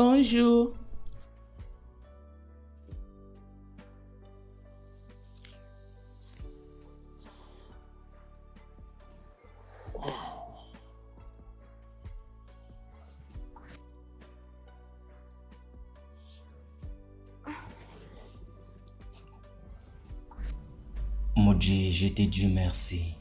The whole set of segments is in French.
Bonjour. Mon Dieu, je te dis merci.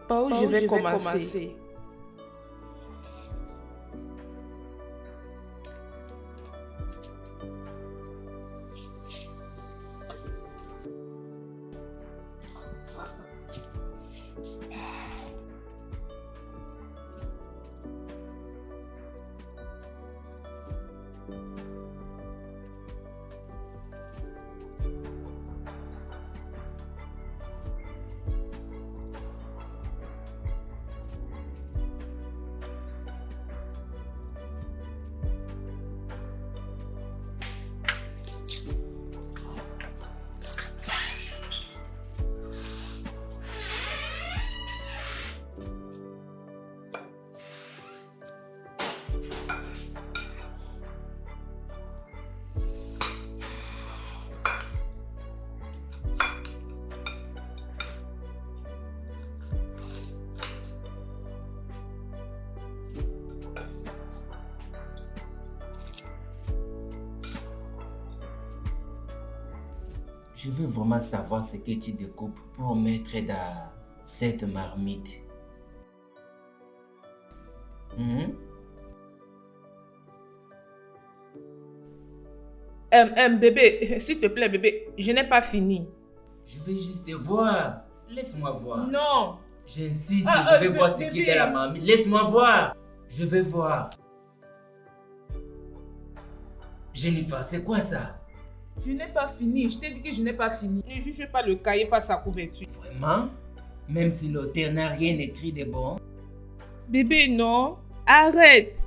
Par où je vais commencer? Je veux vraiment savoir ce que tu découpes pour mettre dans cette marmite. Bébé, s'il te plaît, bébé, je n'ai pas fini. Je veux juste te voir. Laisse-moi voir. Non. J'insiste, je veux voir ce qui est dans la marmite. Laisse-moi voir. Je veux voir. Jennifer, c'est quoi ça? Je n'ai pas fini. Je t'ai dit que je n'ai pas fini. Ne juge pas le cahier par sa couverture. Vraiment? Même si l'auteur n'a rien écrit de bon? Bébé, non. Arrête.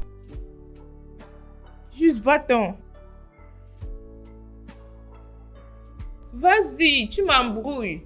Juste va-t'en. Vas-y, tu m'embrouilles.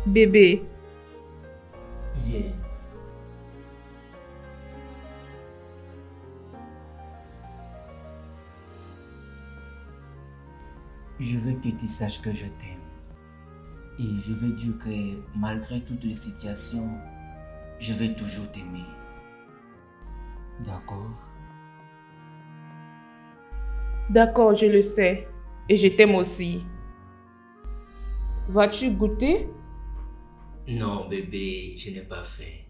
Bébé. Viens. Je veux que tu saches que je t'aime. Et je veux dire que malgré toutes les situations, je vais toujours t'aimer. D'accord? D'accord, je le sais. Et je t'aime aussi. Vas-tu goûter? Non, bébé, je n'ai pas faim.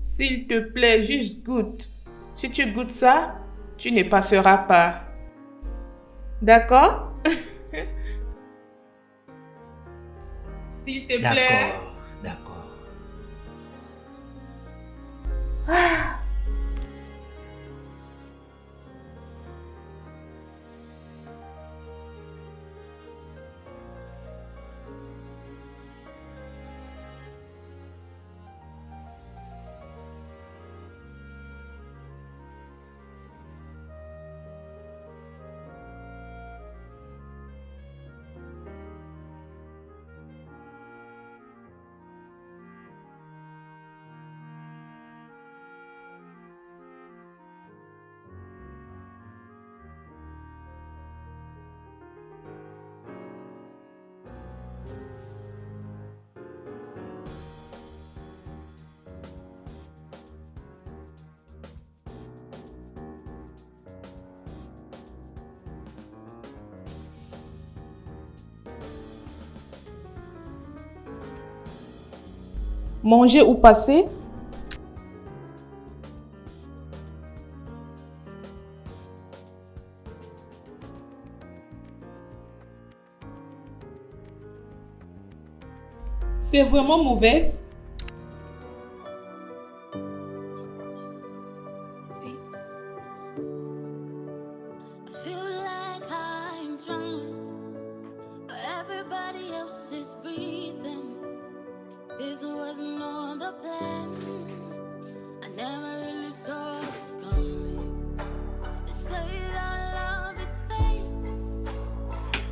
S'il te plaît, juste goûte. Si tu goûtes ça, tu ne passeras pas. D'accord? S'il te plaît. D'accord. Manger ou passer? C'est vraiment mauvaise? Feel like I'm drowning, but everybody else is breathing. This wasn't on the plan. I never really saw this coming. They say that love is pain.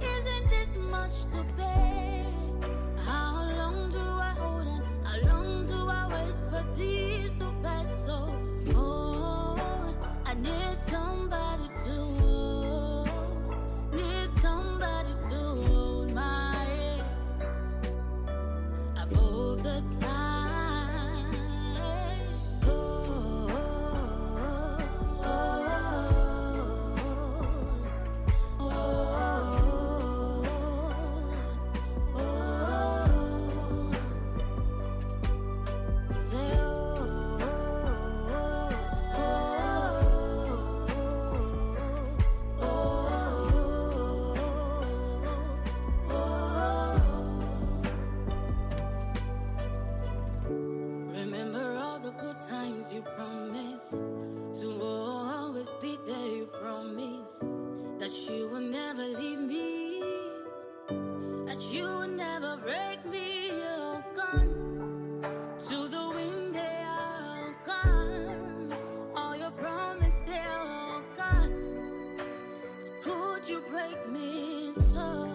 Isn't this much to bear? How long do I hold on? How long do I wait for these to pass? So, I need somebody to hold. Need somebody to hold my hand above the time. Remember all the good times you promised to always be there. You promised that you will never leave me, that you will never break me. You're gone to the wind, they are gone. All your promise, they are gone. Could you break me so?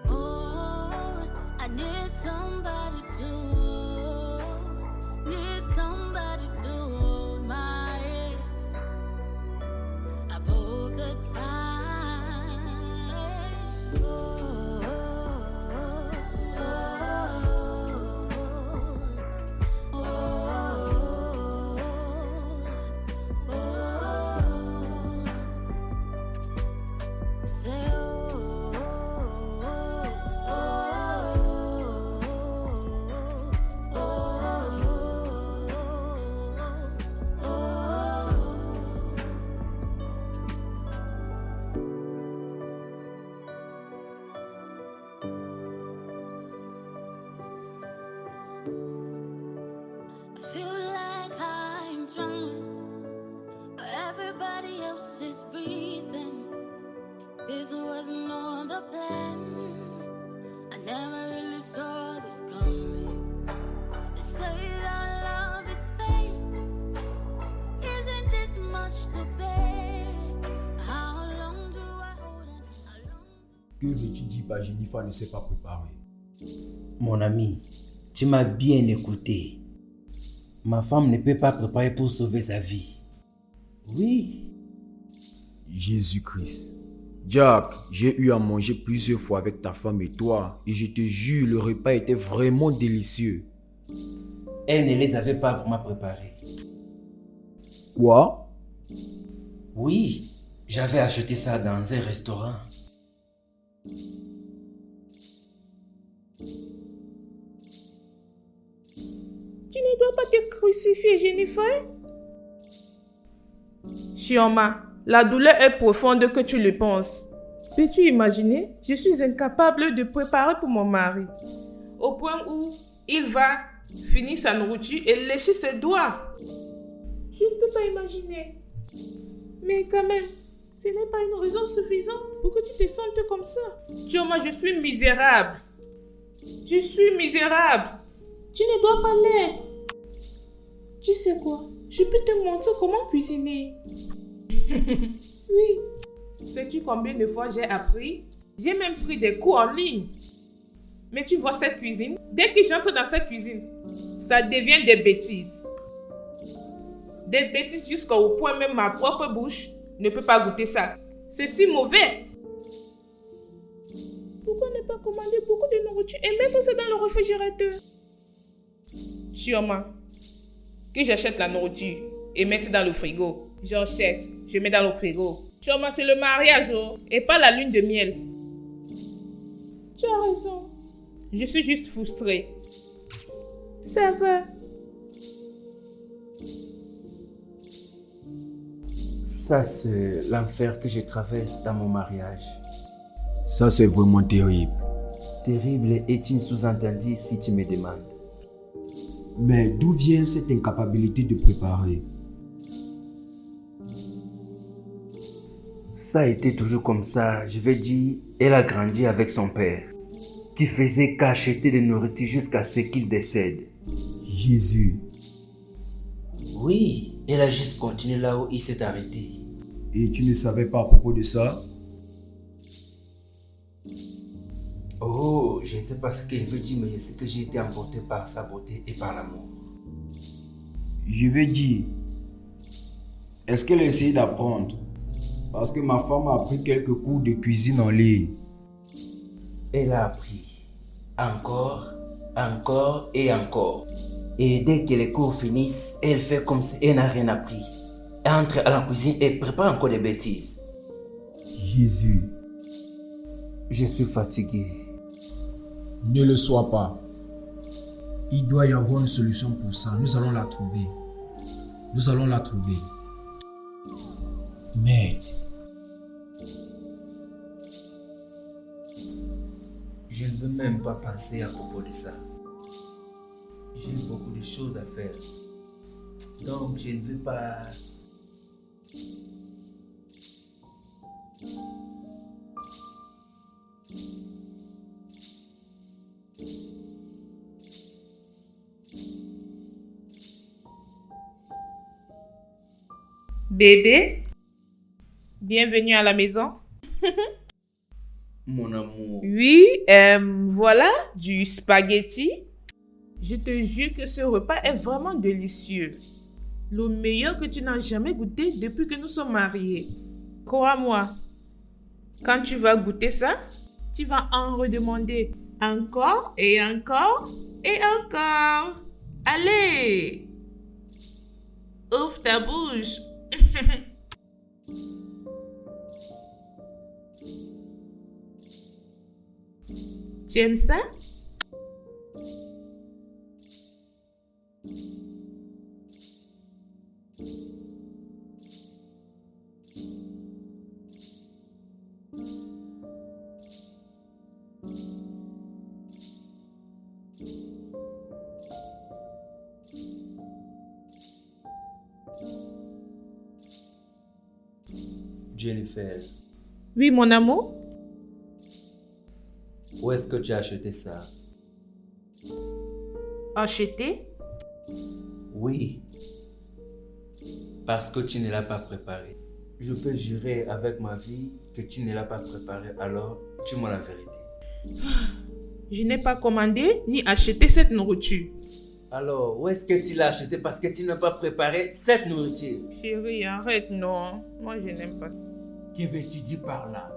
Oh, I need somebody to hold, need somebody to hold my hand above the time. Feel like I'm drowning, but everybody else is breathing. This wasn't on the plan. I never really saw this coming. They say that love is pain. Isn't this much to bear? How long do I hold on? How long Que veux-tu dire par Jennifer ne s'est pas préparée? Mon ami, tu m'as bien écouté. Ma femme ne peut pas préparer pour sauver sa vie. Oui. Jésus-Christ. Jack, j'ai eu à manger plusieurs fois avec ta femme et toi, et je te jure, le repas était vraiment délicieux. Elle ne les avait pas vraiment préparés. Quoi? Oui, j'avais acheté ça dans un restaurant. Tu ne dois pas te crucifier, Jennifer. Chioma, la douleur est profonde que tu le penses. Peux-tu imaginer? Je suis incapable de préparer pour mon mari. Au point où il va finir sa nourriture et lécher ses doigts. Je ne peux pas imaginer. Mais quand même, ce n'est pas une raison suffisante pour que tu te sentes comme ça. Chioma, je suis misérable. Je suis misérable. Tu ne dois pas l'être. Tu sais quoi? Je peux te montrer comment cuisiner. Oui. Sais-tu combien de fois j'ai appris? J'ai même pris des cours en ligne. Mais tu vois cette cuisine? Dès que j'entre dans cette cuisine, ça devient des bêtises. Des bêtises jusqu'au point même ma propre bouche ne peut pas goûter ça. C'est si mauvais. Pourquoi ne pas commander beaucoup de nourriture et mettre ça dans le réfrigérateur? Chioma, que j'achète la nourriture et mette dans le frigo. J'achète, je mets dans le frigo. Chioma, c'est le mariage et pas la lune de miel. Tu as raison. Je suis juste frustrée. Ça va. Ça, c'est l'enfer que je traverse dans mon mariage. Ça, c'est vraiment terrible. Terrible est une sous-entendue si tu me demandes. Mais d'où vient cette incapacité de préparer? Ça a été toujours comme ça. Je vais dire, elle a grandi avec son père, qui faisait qu'acheter de nourriture jusqu'à ce qu'il décède. Jésus. Oui, elle a juste continué là où il s'est arrêté. Et tu ne savais pas à propos de ça? Oh, je ne sais pas ce qu'elle veut dire, mais je sais que j'ai été emporté par sa beauté et par l'amour. Je veux dire, est-ce qu'elle a essayé d'apprendre? Parce que ma femme a pris quelques cours de cuisine en ligne. Elle a appris. Encore, encore et encore. Et dès que les cours finissent, elle fait comme si elle n'a rien appris. Elle entre à la cuisine et prépare encore des bêtises. Jésus. Je suis fatigué. Ne le sois pas. Il doit y avoir une solution pour ça. Nous allons la trouver. Nous allons la trouver. Merde. Je ne veux même pas penser à propos de ça. J'ai beaucoup de choses à faire. Donc, je ne veux pas... Bébé, bienvenue à la maison. Mon amour. Oui, voilà du spaghetti. Je te jure que ce repas est vraiment délicieux. Le meilleur que tu n'as jamais goûté depuis que nous sommes mariés. Crois-moi, quand tu vas goûter ça, tu vas en redemander encore et encore et encore. Allez, ouvre ta bouche. Tu aimes ça? Jennifer, Oui, mon amour. où est-ce que tu as acheté ça? Acheter? Oui. Parce que tu ne l'as pas préparé. Je peux jurer avec ma vie que tu ne l'as pas préparé. Alors, dis-moi la vérité. Je n'ai pas commandé ni acheté cette nourriture. Alors, où est-ce que tu l'as acheté parce que tu n'as pas préparé cette nourriture? Chérie, arrête, non. Moi, je n'aime pas ça. Que veux-tu dire par là?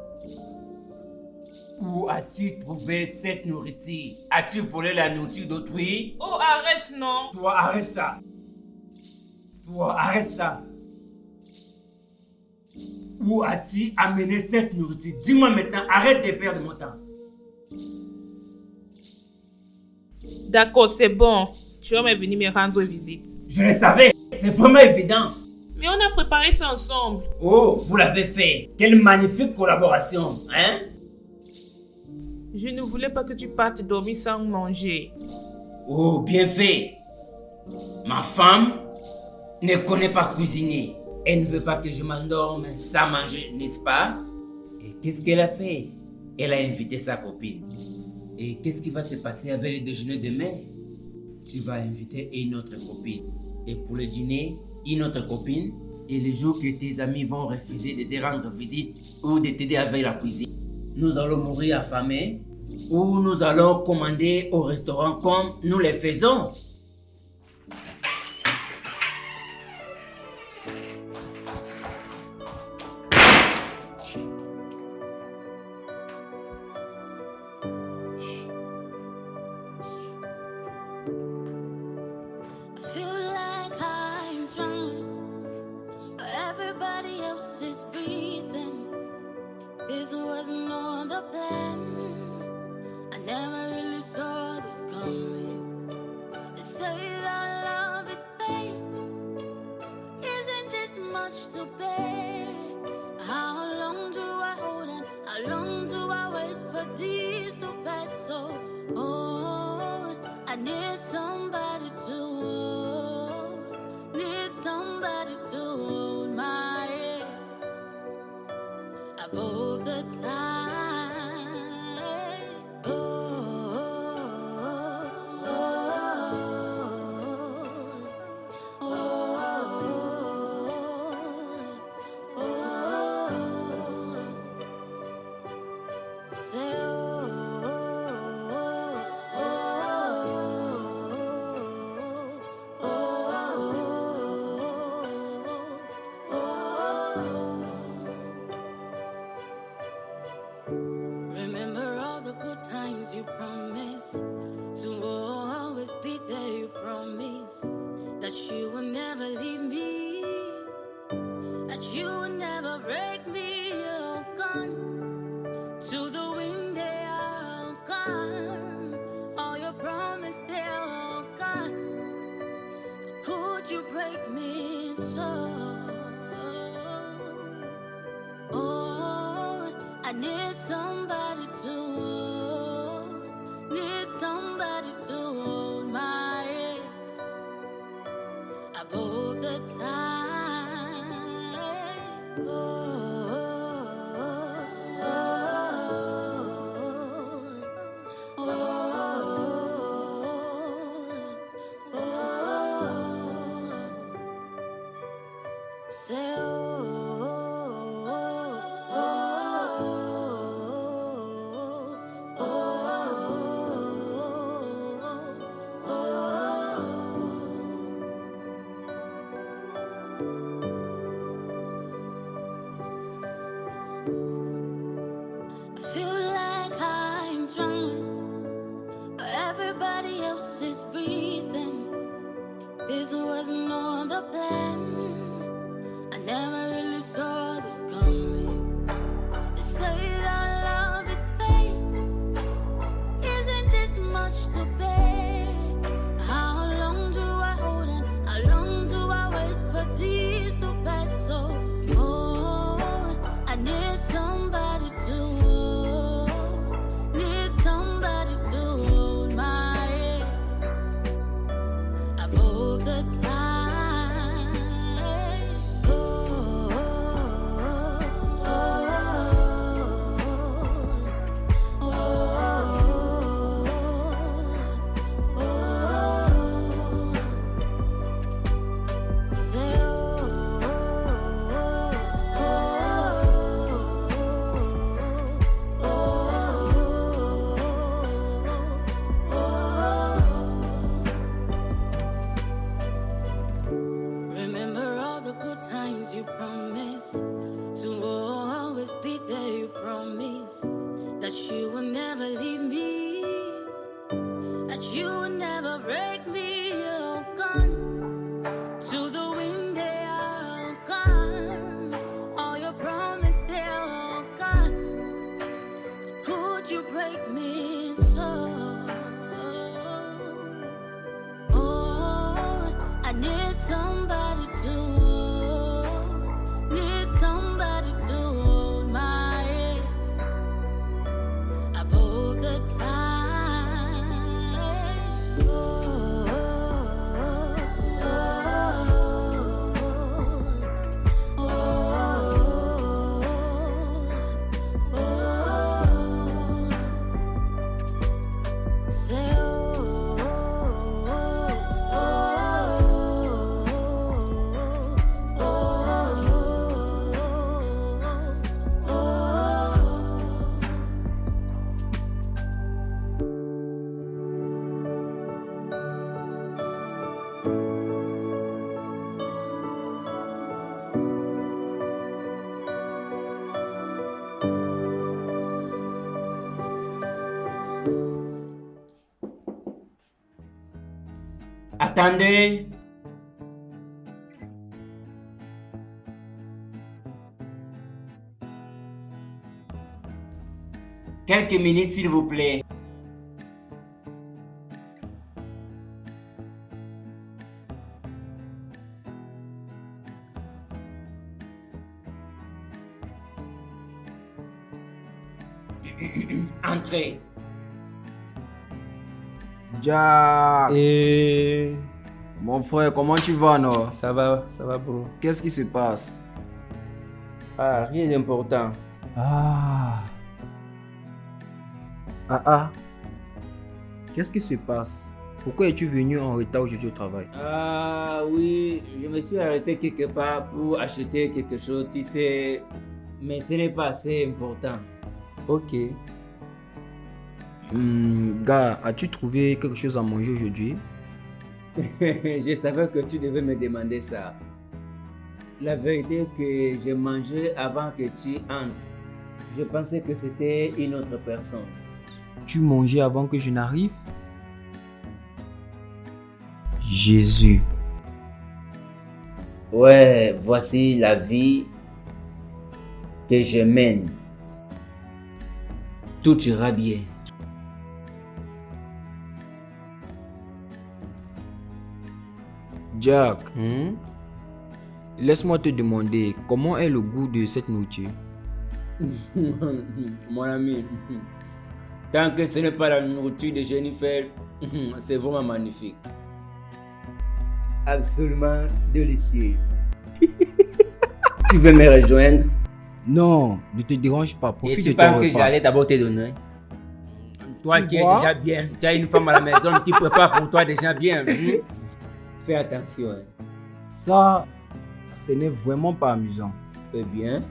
Où as-tu trouvé cette nourriture? As-tu volé la nourriture d'autrui? Oh, arrête, non. Toi, arrête ça. Toi, arrête ça. Où as-tu amené cette nourriture? Dis-moi maintenant, arrête de perdre mon temps. D'accord, c'est bon. tu vas venir me rendre visite. Je le savais, c'est vraiment évident. Mais on a préparé ça ensemble. Oh, vous l'avez fait. Quelle magnifique collaboration, hein? Je ne voulais pas que tu partes dormir sans manger. Oh, bien fait. Ma femme ne connaît pas cuisiner. Elle ne veut pas que je m'endorme sans manger, n'est-ce pas? Et qu'est-ce qu'elle a fait? Elle a invité sa copine. Et qu'est-ce qui va se passer avec le déjeuner demain? Tu vas inviter une autre copine. Et pour le dîner, une autre copine. Et les jours que tes amis vont refuser de te rendre visite ou de t'aider avec la cuisine, nous allons mourir affamés ou nous allons commander au restaurant comme nous le faisons. I feel like I'm drunk, but everybody else is breathing. This wasn't on the plan. I never really saw this coming. They say that love is pain. Isn't this much to bear? How long do I hold on? How long do I wait for these to pass? So, oh, I need somebody to hold. Need somebody to hold my hand above the tide. Oh, oh, oh, oh, oh. Say, remember all the good times you promised to always be there. You promised that you will never leave me, that you will never break me. You're gone to the wind, they are gone. All your promise, they are gone. Could you break me so? Oh, I need somebody to hold, need somebody to hold my head above the tide. Oh, oh, oh, oh. Say, I feel like I'm drunk, but everybody else is breathing. This wasn't on the plan. I never really saw this coming. They say that love is pain. Isn't this much to bear? How long do I hold on? How long do I wait for these to pass? So, oh, I need somebody to hold, need somebody to hold my hand above the tide. Oh, oh, oh, oh. Say, remember all the good times you promised to always be there. You promised that you will never leave me, that you will never break me. You're gone to the wind, they are gone. All your promise, they are gone. Could you break me so? Oh, somebody to hold, need somebody to hold my hand above the time. Say Attendez. Quelques minutes, s'il vous plaît. Entrez. Jack, Et mon frère, comment tu vas, non? ça va, bro. Qu'est-ce qui se passe? Ah, rien d'important. Ah, Qu'est-ce qui se passe? Pourquoi es-tu venu en retard aujourd'hui au travail? Ah oui, je me suis arrêté quelque part pour acheter quelque chose, tu sais, mais ce n'est pas assez important. ok. Gars, as-tu trouvé quelque chose à manger aujourd'hui? Je savais que tu devais me demander ça. La vérité est que j'ai mangé avant que tu entres. Je pensais que c'était une autre personne. Tu mangeais avant que je n'arrive? Jésus. Ouais, voici la vie que je mène. Tout ira bien. Jack, laisse-moi te demander comment est le goût de cette nourriture? Mon ami, tant que ce n'est pas la nourriture de Jennifer, c'est vraiment magnifique. Absolument délicieux. Tu veux me rejoindre? Non, ne te dérange pas, Et profite tu de ton penses que repas. j'allais d'abord te donner? Toi Tu qui es vois? déjà bien, tu as une femme à la maison qui prépare pour toi déjà bien. Fais attention. Hein. Ça, ce n'est vraiment pas amusant. Très bien.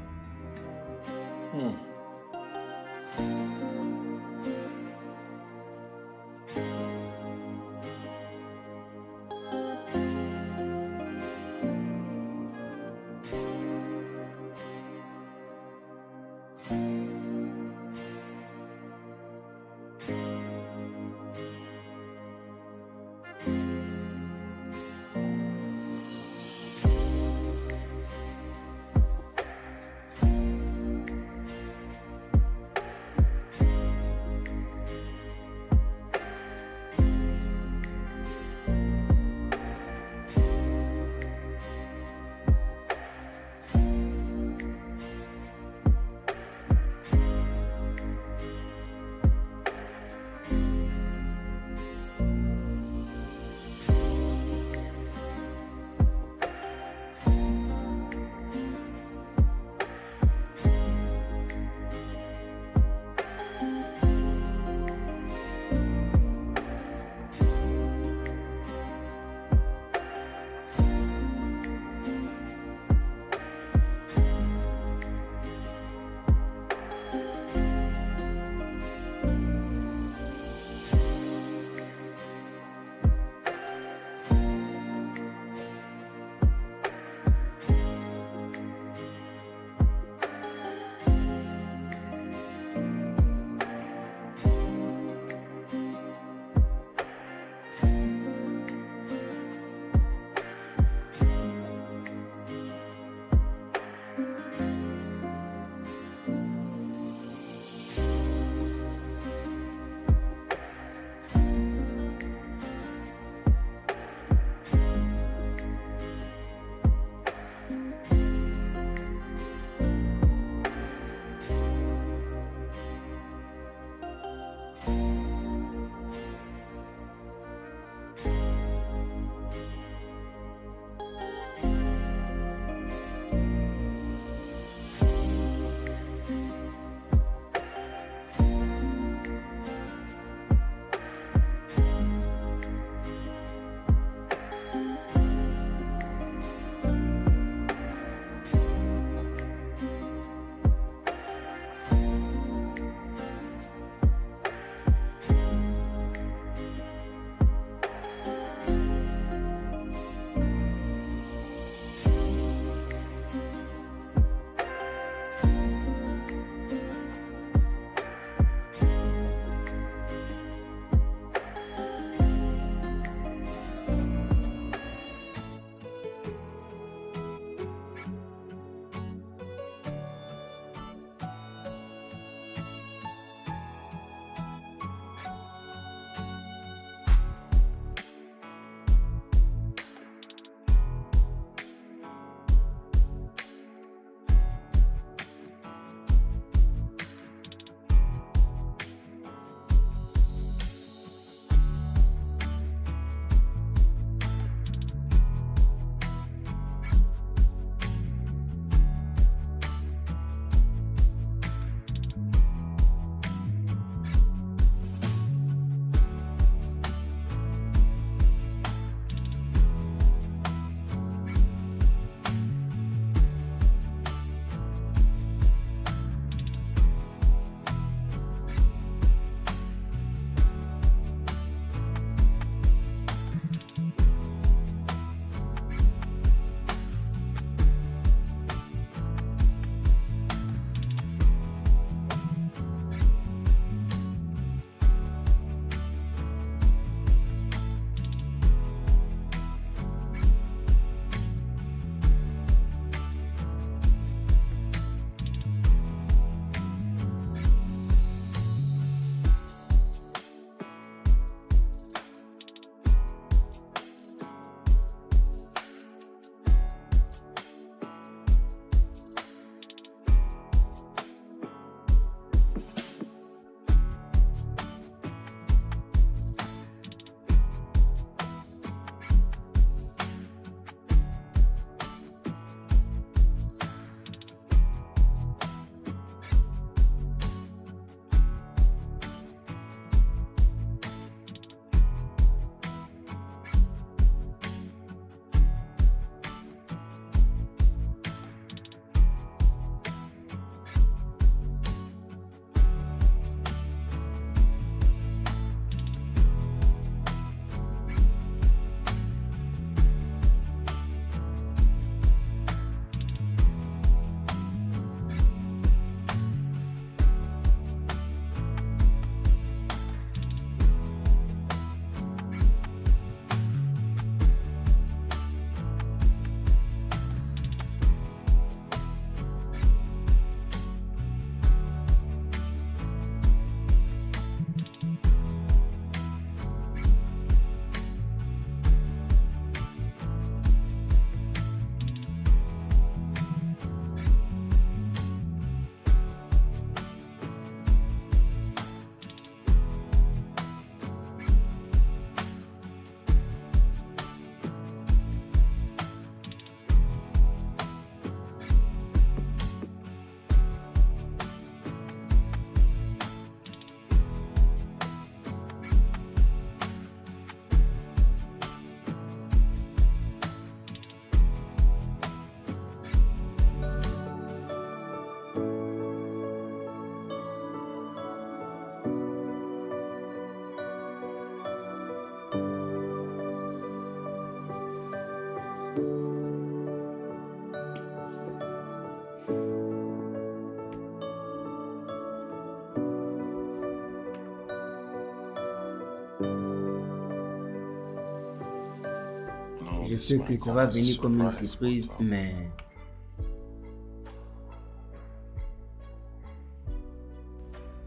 Je sais que ça va venir comme une surprise, mais...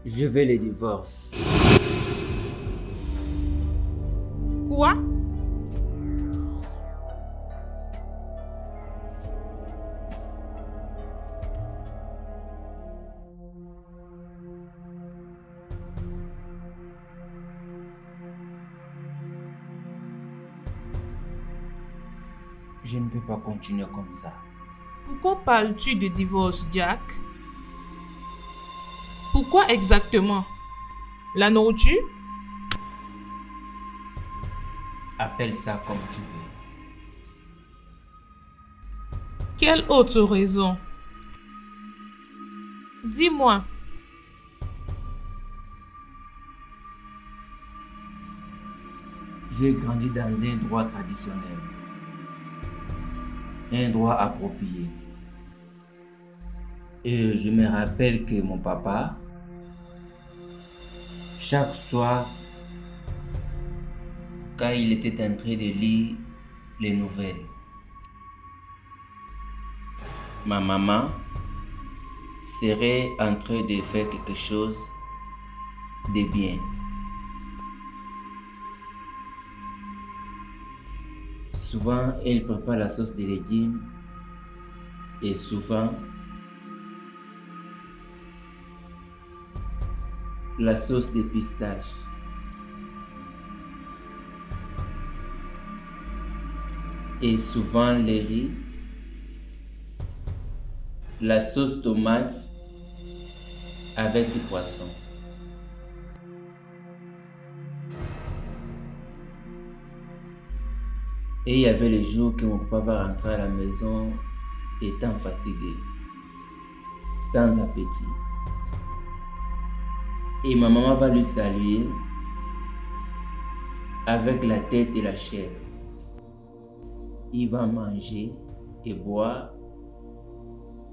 Je veux le divorce. Quoi? Je ne peux pas continuer comme ça. Pourquoi parles-tu de divorce, Jack? Pourquoi exactement? La nourriture? Appelle ça comme tu veux. Quelle autre raison? Dis-moi. J'ai grandi dans un droit traditionnel. Un droit approprié. Et je me rappelle que mon papa, chaque soir, quand il était en train de lire les nouvelles, ma maman serait en train de faire quelque chose de bien. Souvent, elle prépare la sauce de légumes et souvent, la sauce de pistache. Et souvent, les riz, la sauce tomate avec du poisson. Et il y avait les jours que mon papa va rentrer à la maison étant fatigué, sans appétit. Et ma maman va lui saluer avec la tête de la chèvre. Il va manger et boire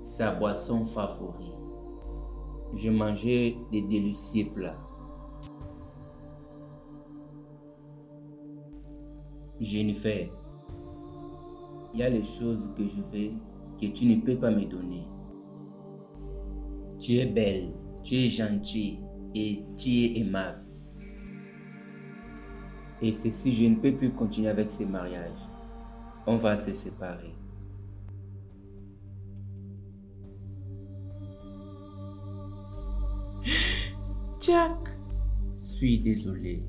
sa boisson favorite. Je mangeais des délicieux plats. Jennifer, il y a les choses que je veux que tu ne peux pas me donner. Tu es belle, tu es gentille et tu es aimable. Et ceci, je ne peux plus continuer avec ce mariage. On va se séparer. Jack, Je suis désolé.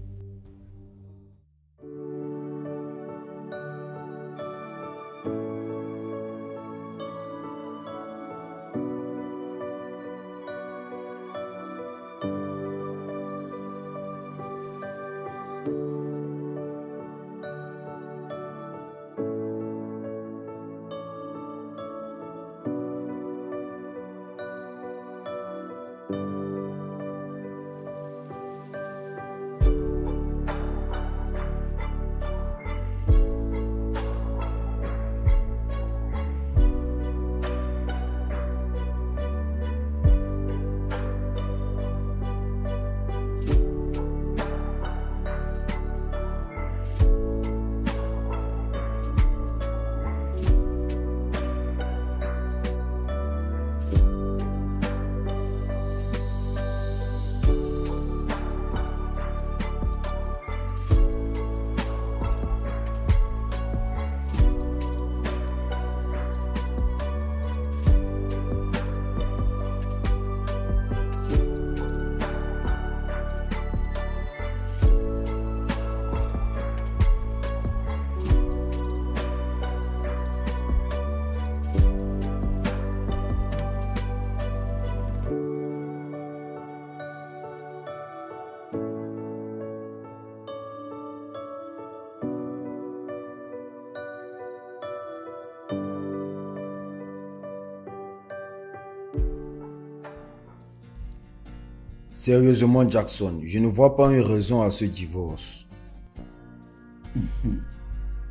Sérieusement, Jackson, je ne vois pas une raison à ce divorce.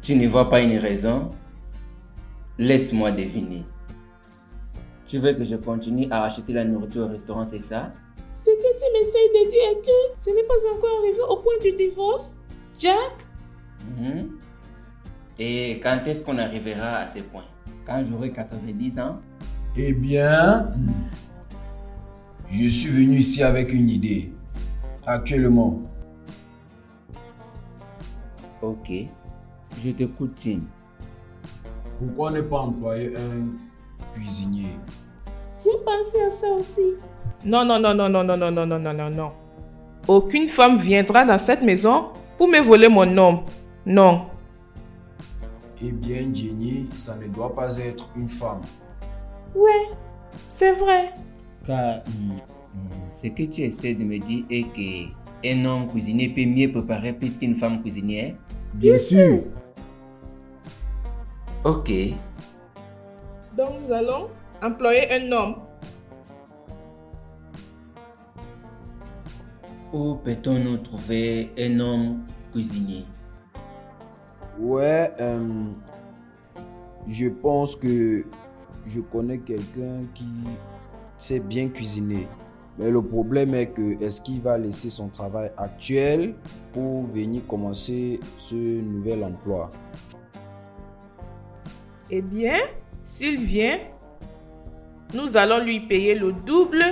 Tu ne vois pas une raison? Laisse-moi deviner. Tu veux que je continue à acheter la nourriture au restaurant, c'est ça? ce que tu m'essayes de dire est que ce n'est pas encore arrivé au point du divorce, Jack? Et quand est-ce qu'on arrivera à ce point? Quand j'aurai 90 ans? Eh bien, je suis venu ici avec une idée. Actuellement. Ok. Je t'écoute, Tim. Pourquoi ne pas employer un cuisinier? J'ai pensé à ça aussi. Non, non, non, non, non, non, non, non, non, non, non, non. Aucune femme viendra dans cette maison pour me voler mon homme. Non. Eh bien, Jenny, ça ne doit pas être une femme. Ouais, c'est vrai. Car ce que tu essaies de me dire est qu'un homme cuisinier peut mieux préparer plus qu'une femme cuisinière? Bien sûr. Ok. Donc nous allons employer un homme. Où peut-on nous trouver un homme cuisinier? Ouais, je pense que je connais quelqu'un qui sait bien cuisiner. Mais le problème est que est-ce qu'il va laisser son travail actuel pour venir commencer ce nouvel emploi? Eh bien, s'il vient, nous allons lui payer le double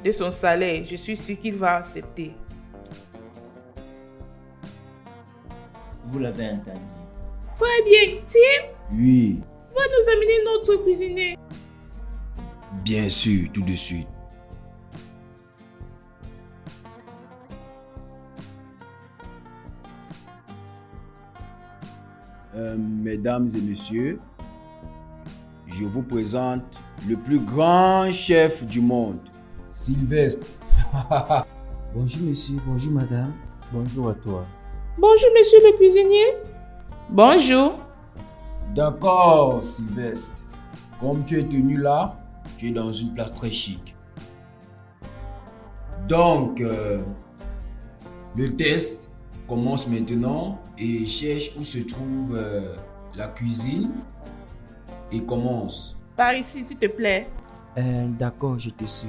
de son salaire. Je suis sûr qu'il va accepter. Vous l'avez entendu. Très bien, Tim, Oui, va nous amener notre cuisinier. bien sûr, tout de suite. Mesdames et messieurs, je vous présente le plus grand chef du monde, Sylvestre. Bonjour monsieur, bonjour madame. Bonjour à toi. Bonjour, monsieur le cuisinier. Bonjour. D'accord, Sylvestre. Comme tu es tenu là, tu es dans une place très chic. Donc, le test commence maintenant et cherche où se trouve la cuisine et commence. Par ici, s'il te plaît. D'accord, je te suis.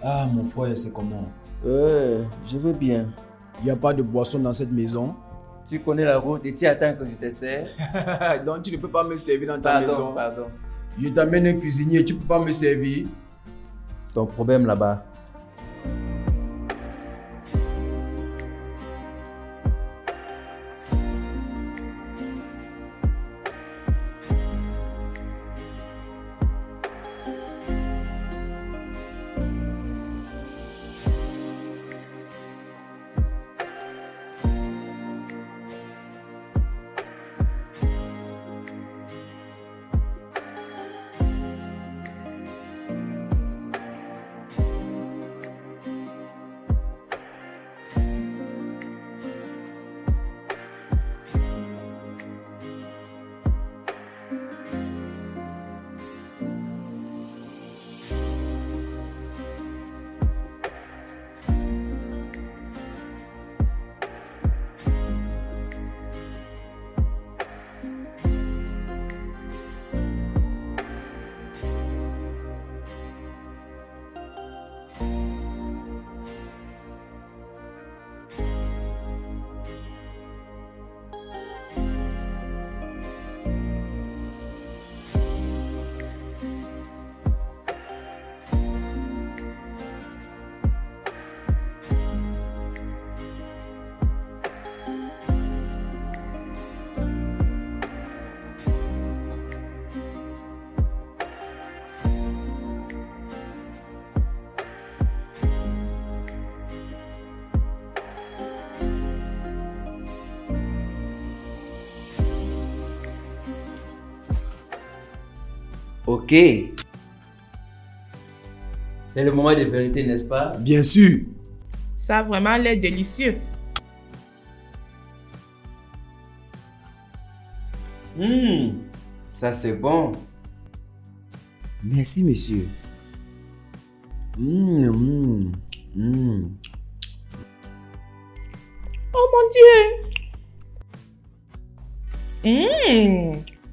Ah, mon frère, c'est comment? Je veux bien. Il n'y a pas de boisson dans cette maison? Tu connais la route et tu attends que je te sers? Donc, tu ne peux pas me servir dans ta maison. Pardon. Je t'amène un cuisinier, tu ne peux pas me servir. Ton problème là-bas. Ok. C'est le moment de vérité, n'est-ce pas? Bien sûr. Ça a vraiment l'air délicieux. Ça c'est bon. Merci monsieur. Oh mon Dieu.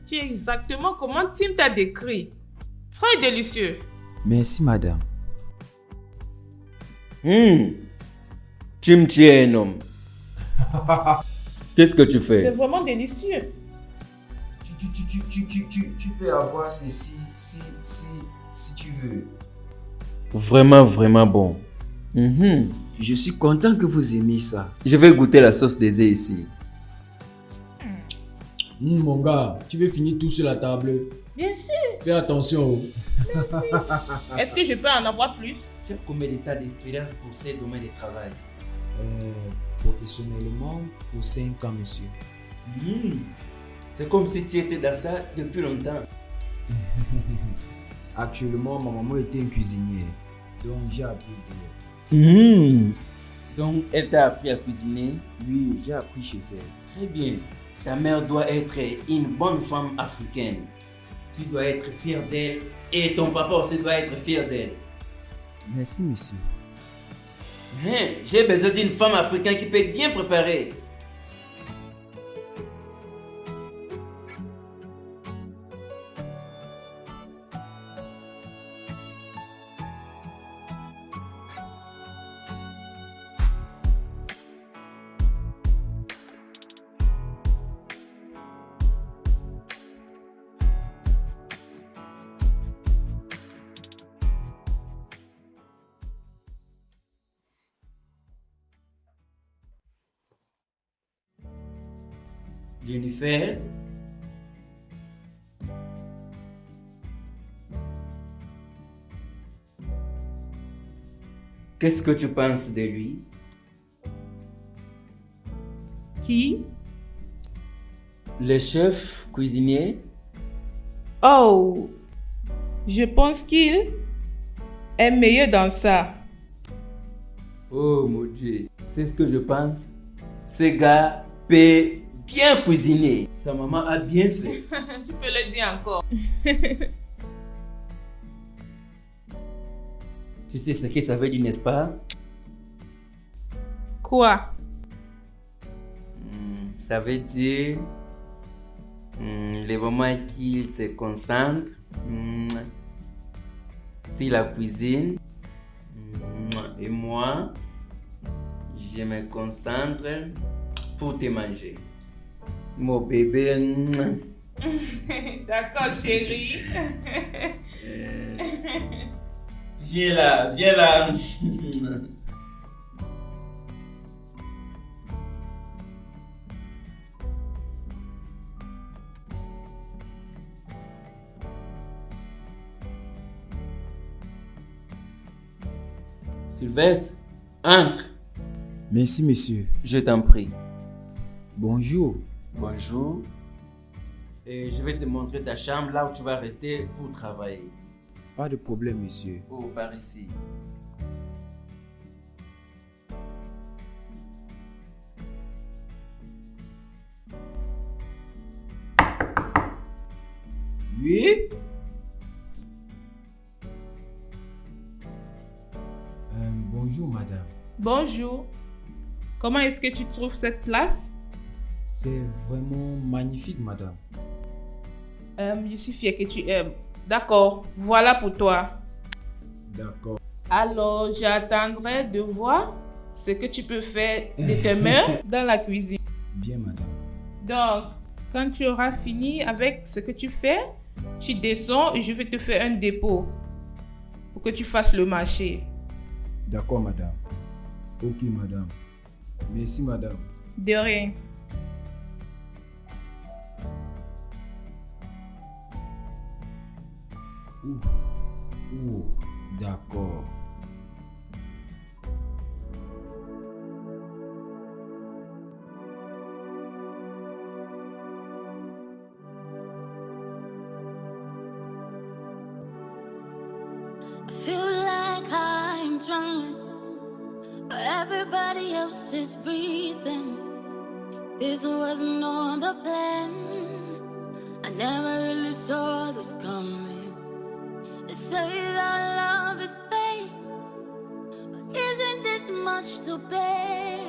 Tu es exactement comment Tim t'a décrit. Très délicieux. Merci madame. Tim, tu es un homme. Qu'est-ce que tu C'est fais? vraiment délicieux. Tu peux avoir ceci si tu veux. Vraiment, vraiment bon. Mhm. Je suis content que vous aimiez ça. Je vais goûter la sauce des œufs ici. Mon gars, tu veux finir tout sur la table? Bien sûr. Fais attention. Est-ce que je peux en avoir plus? Tu as combien d'états d'expérience pour ces domaines de travail? Professionnellement, pour 5 ans, monsieur. C'est comme si tu étais dans ça depuis longtemps. Actuellement, ma maman était une cuisinière. Donc j'ai appris de... Mhm. Donc, elle t'a appris à cuisiner? Oui, j'ai appris chez elle. Très bien. Ta mère doit être une bonne femme africaine. Tu dois être fier d'elle et ton papa aussi doit être fier d'elle. Merci, monsieur. J'ai besoin d'une femme africaine qui peut être bien préparée. Jennifer, qu'est-ce que tu penses de lui? Qui? Le chef cuisinier? Oh, je pense qu'il est meilleur dans ça. Oh mon Dieu, c'est ce que je pense. Ce gars peut bien cuisiner. Sa maman a bien fait. Tu peux le dire encore. Tu sais ce que ça veut dire, n'est-ce pas? Quoi? Ça veut dire le moment qu'il se concentre sur la cuisine et moi je me concentre pour te manger. Mon bébé. D'accord, chérie. Viens là, viens là. Sylvestre, entre. Merci, monsieur. Je t'en prie. Bonjour. Bonjour. Et je vais te montrer ta chambre là où tu vas rester pour travailler. Pas de problème, monsieur. Oh, par ici. Oui? Bonjour, madame. Bonjour. Comment est-ce que tu trouves cette place? C'est vraiment magnifique, madame. Je suis fière que tu aimes. D'accord, voilà pour toi. D'accord. Alors, j'attendrai de voir ce que tu peux faire de tes mains dans la cuisine. Bien, madame. Donc, quand tu auras fini avec ce que tu fais, tu descends et je vais te faire un dépôt pour que tu fasses le marché. D'accord, madame. Ok, madame. Merci, madame. De rien. D'accord. I feel like I'm drowning, but everybody else is breathing. This wasn't on the plan. I never really saw this coming. They say that love is pain, but isn't this much to bear?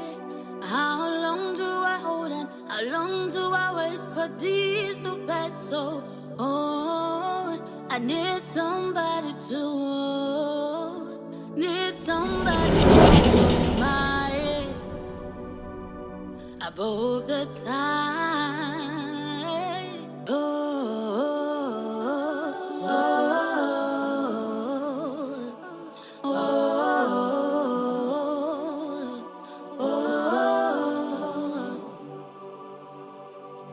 How long do I hold on? How long do I wait for this to pass? So, I need somebody to hold, need somebody to hold my hand. above the tide.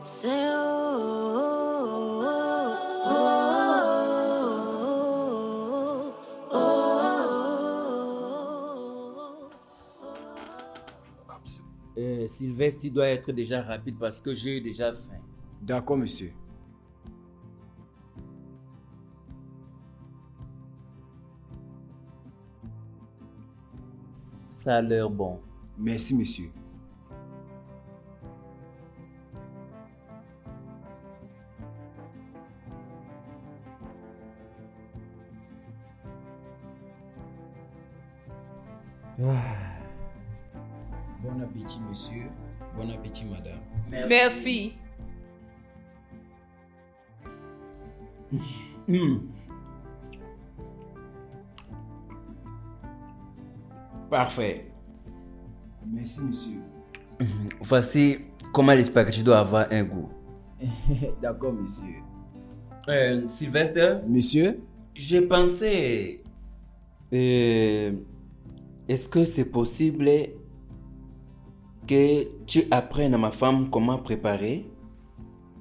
Say, Sylvestre, il doit être déjà rapide parce que j'ai déjà faim. D'accord, monsieur. Ça a l'air bon. Merci, monsieur. Bon appétit, monsieur. Bon appétit, madame. Merci. Parfait. Merci, monsieur. Voici comment les spaghettis doivent avoir un goût. D'accord, monsieur. Sylvestre, Monsieur? j'ai pensé... est-ce que c'est possible que tu apprennes à ma femme comment préparer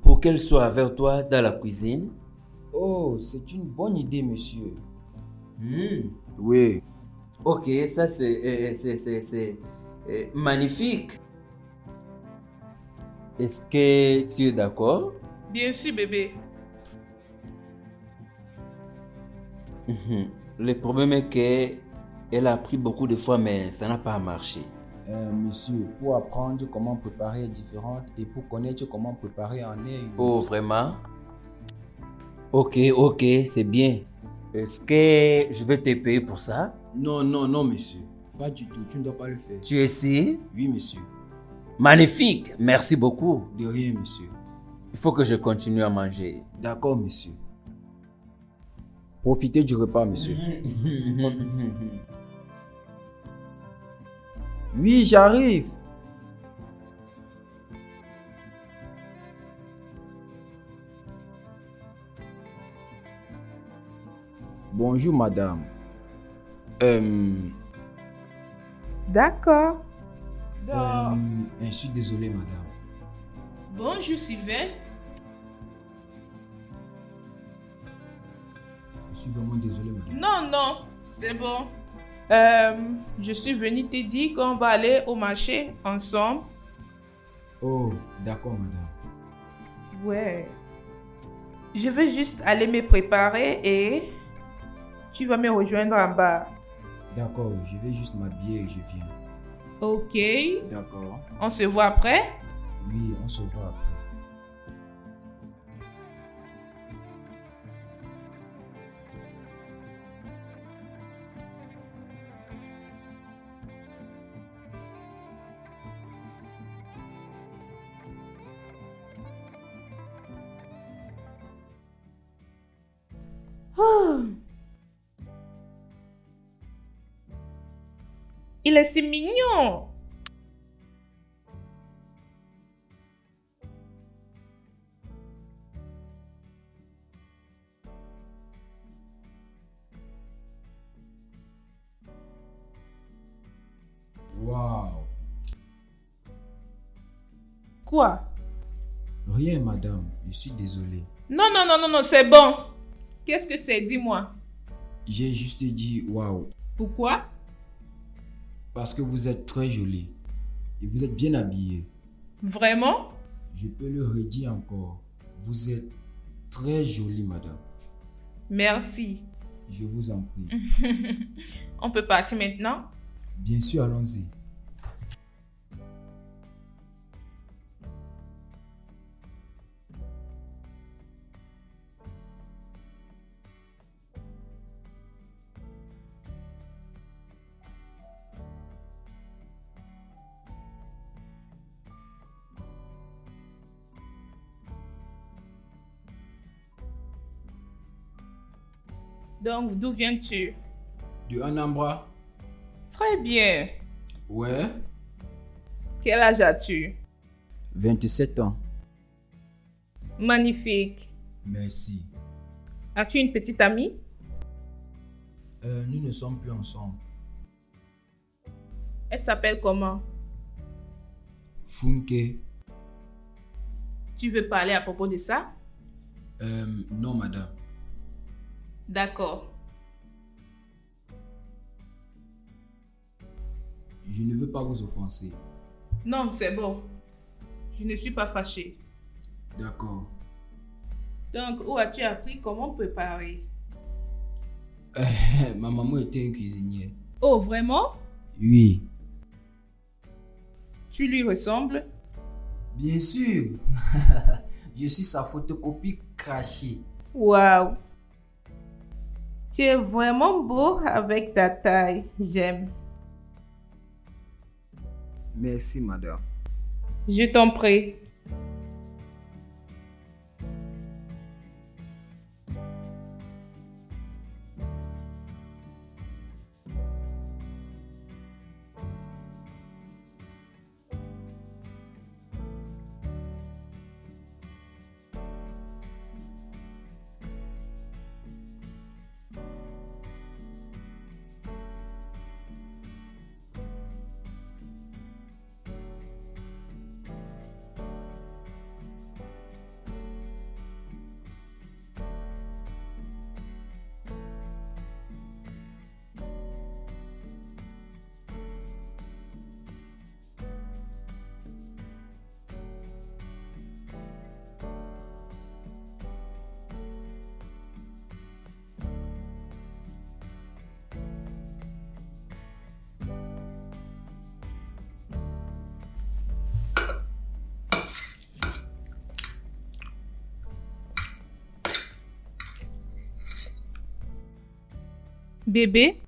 pour qu'elle soit avec toi dans la cuisine? Oh, c'est une bonne idée, monsieur. Hmm. Oui. Ok, ça c'est magnifique. Est-ce que tu es d'accord? Bien sûr, bébé. Le problème est qu'elle a appris beaucoup de fois, mais ça n'a pas marché. Monsieur, pour apprendre comment préparer est différente et pour connaître comment préparer en est une. Oh, vraiment? Ok, c'est bien. Est-ce que je vais te payer pour ça? Non, non, non, monsieur. Pas du tout, tu ne dois pas le faire. Tu es ici? Oui, monsieur. Magnifique, merci beaucoup. De rien, monsieur. Il faut que je continue à manger. D'accord, monsieur. Profitez du repas, monsieur. Oui, j'arrive. Bonjour, madame. D'accord. Je suis désolé, madame. Bonjour, Sylvestre. Je suis vraiment désolé, madame. Non, non, c'est bon. Je suis venue te dire qu'on va aller au marché ensemble. Oh, d'accord, madame. Ouais. Je vais juste aller me préparer et tu vas me rejoindre en bas. D'accord, je vais juste m'habiller et je viens. Ok. D'accord. On se voit après. Oui, on se voit après. Il est si mignon. Waouh. Quoi? Rien, madame. Je suis désolé. Non, non, non, non, non, c'est bon. Qu'est-ce que c'est? Dis-moi. J'ai juste dit waouh. Pourquoi? Parce que vous êtes très jolie. Et vous êtes bien habillée. Vraiment? Je peux le redire encore. Vous êtes très jolie, madame. Merci. Je vous en prie. On peut partir maintenant? Bien sûr, allons-y. Donc, d'où viens-tu? De Anambra? Très bien. Ouais. Quel âge as-tu? 27 ans. Magnifique. Merci. As-tu une petite amie? Nous ne sommes plus ensemble. Elle s'appelle comment? Funke. Tu veux parler à propos de ça? Non, madame. D'accord. Je ne veux pas vous offenser. Non, c'est bon. Je ne suis pas fâchée. D'accord. Donc, où as-tu appris comment préparer? Ma maman était une cuisinière. Oh, vraiment? Oui. Tu lui ressembles? Bien sûr. Je suis sa photocopie crachée. Waouh! Tu es vraiment beau avec ta taille. J'aime. Merci, madame. Je t'en prie. Bébé,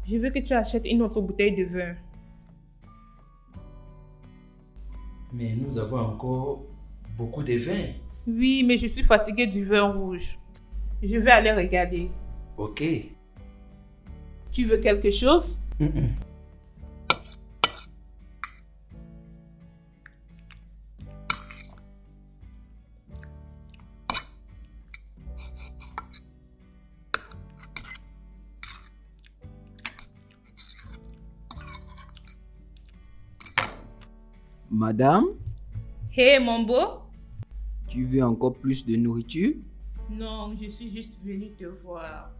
je veux que tu achètes une autre bouteille de vin. Mais nous avons encore beaucoup de vin. Oui, mais je suis fatiguée du vin rouge. Je vais aller regarder. Ok. Tu veux quelque chose? Madame, Hé, mon beau? tu veux encore plus de nourriture? Non, je suis juste venue te voir.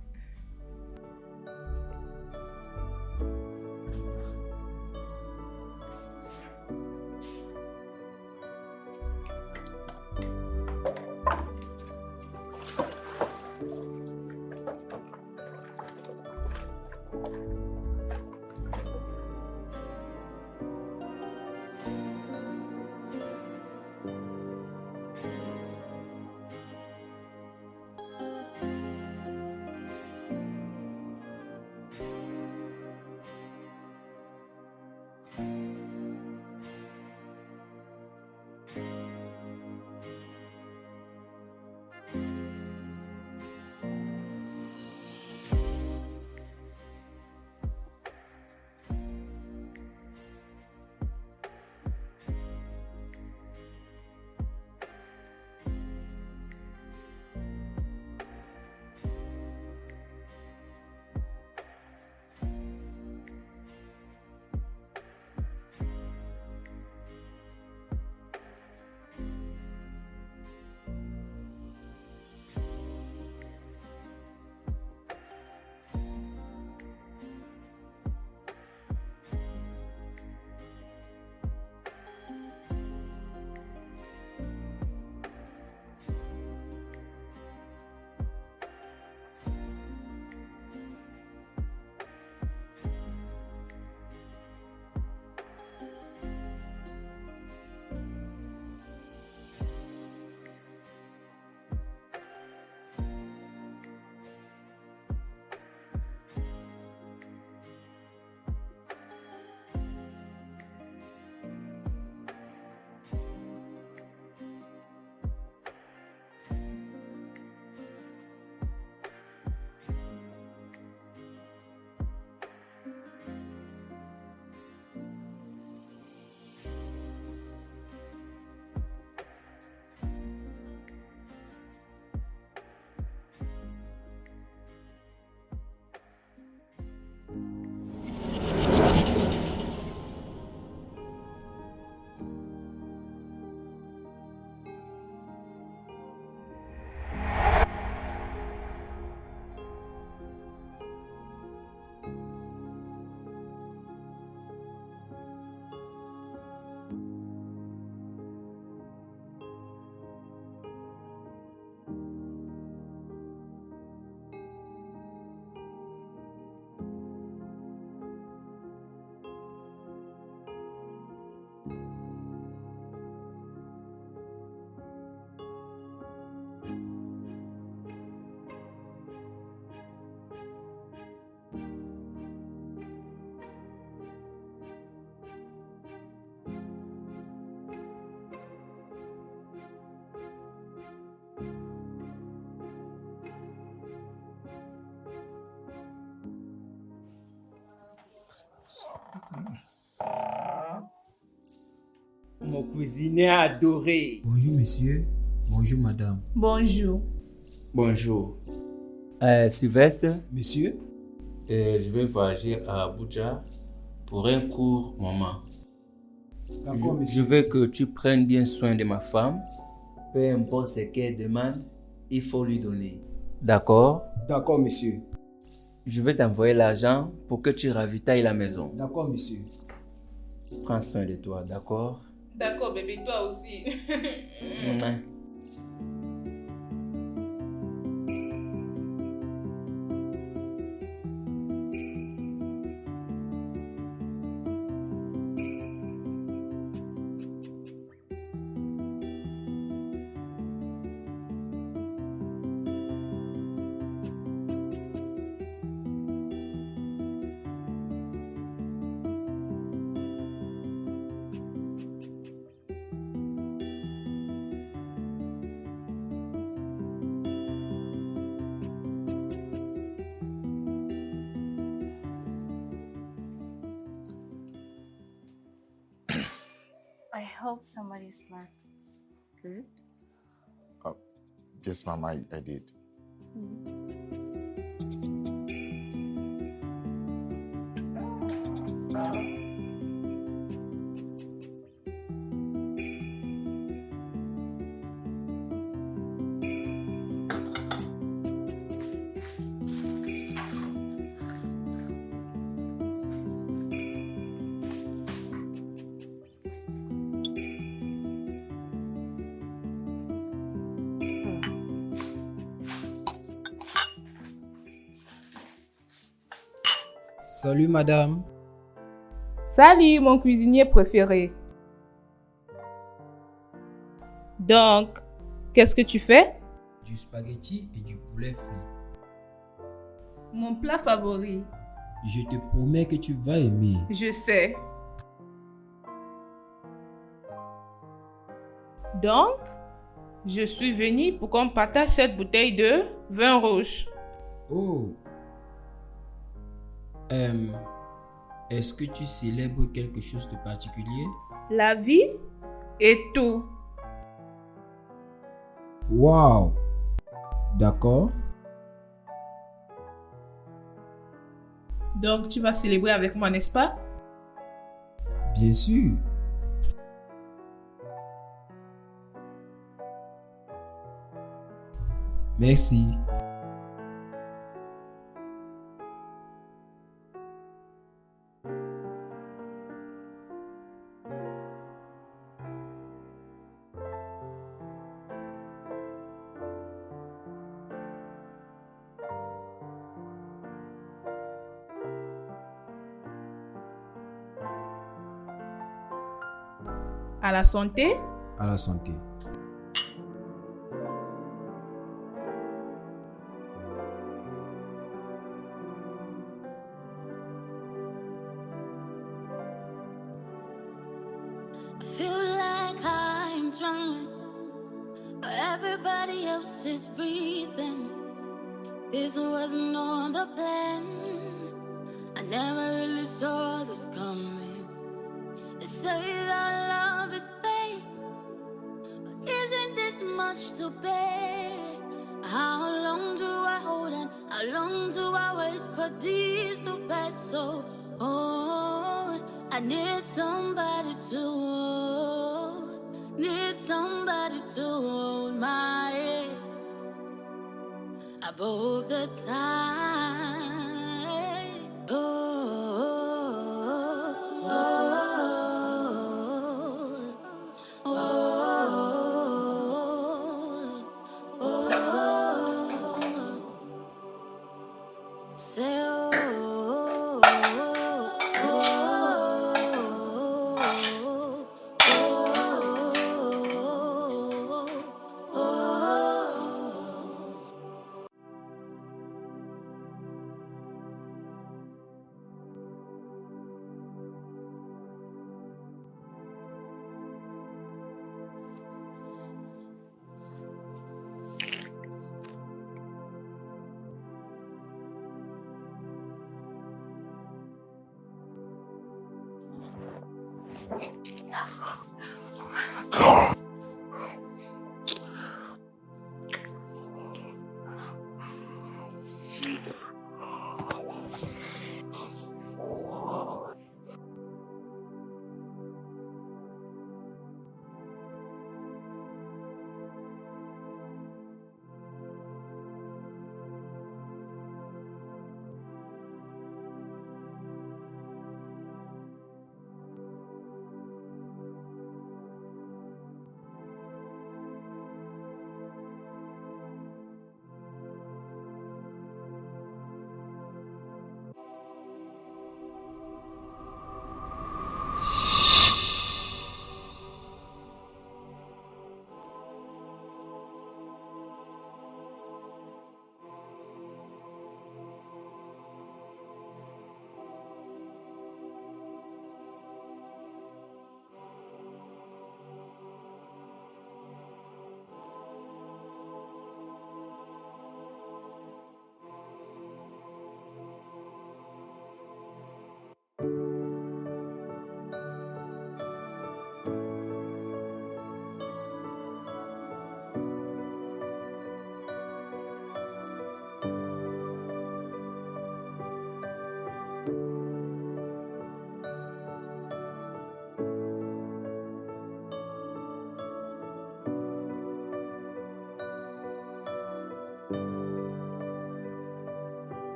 Mon cuisinier adoré. Bonjour, monsieur. Bonjour, madame. Bonjour. Bonjour. Sylvestre, Monsieur? je vais voyager à Abuja pour un court moment. D'accord, Je monsieur. veux que tu prennes bien soin de ma femme. Peu importe ce qu'elle demande, il faut lui donner. D'accord? D'accord, monsieur. Je vais t'envoyer l'argent pour que tu ravitailles la maison. D'accord, monsieur. Prends soin de toi, d'accord? D'accord, bébé, toi aussi. Mouah. I hope somebody smart. Good. Yes, ma'am, I did. Salut, madame. Salut, mon cuisinier préféré. Donc, qu'est-ce que tu fais? Du spaghetti et du poulet frit. Mon plat favori. Je te promets que tu vas aimer. Je sais. Donc, je suis venue pour qu'on partage cette bouteille de vin rouge. Oh. Est-ce que tu célèbres quelque chose de particulier? La vie et tout. Wow. D'accord. Donc, tu vas célébrer avec moi, n'est-ce pas? Bien sûr. Merci. À la santé. À la santé. I feel like I'm drowning, but everybody else is breathing. This wasn't on the plan. I never really saw this coming. They say that love is pain, but isn't this much to bear? How long do I hold on? How long do I wait for these to pass? So, oh, I need somebody to hold, need somebody to hold my head above the tide.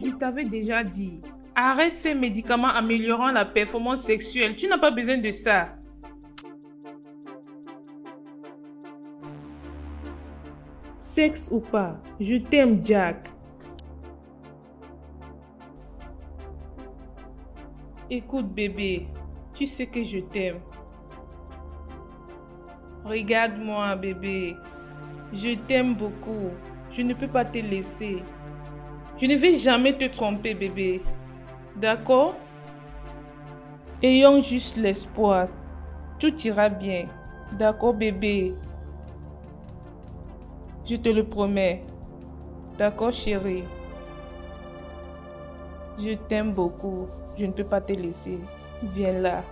Je t'avais déjà dit, arrête ces médicaments améliorant la performance sexuelle. Tu n'as pas besoin de ça. Sexe ou pas, je t'aime, Jack. Écoute, bébé, tu sais que je t'aime. Regarde-moi, bébé. Je t'aime beaucoup. Je ne peux pas te laisser. Je ne vais jamais te tromper, bébé. D'accord? Ayons juste l'espoir. Tout ira bien. D'accord, bébé? Je te le promets. D'accord, chérie? Je t'aime beaucoup. Je ne peux pas te laisser. Viens là.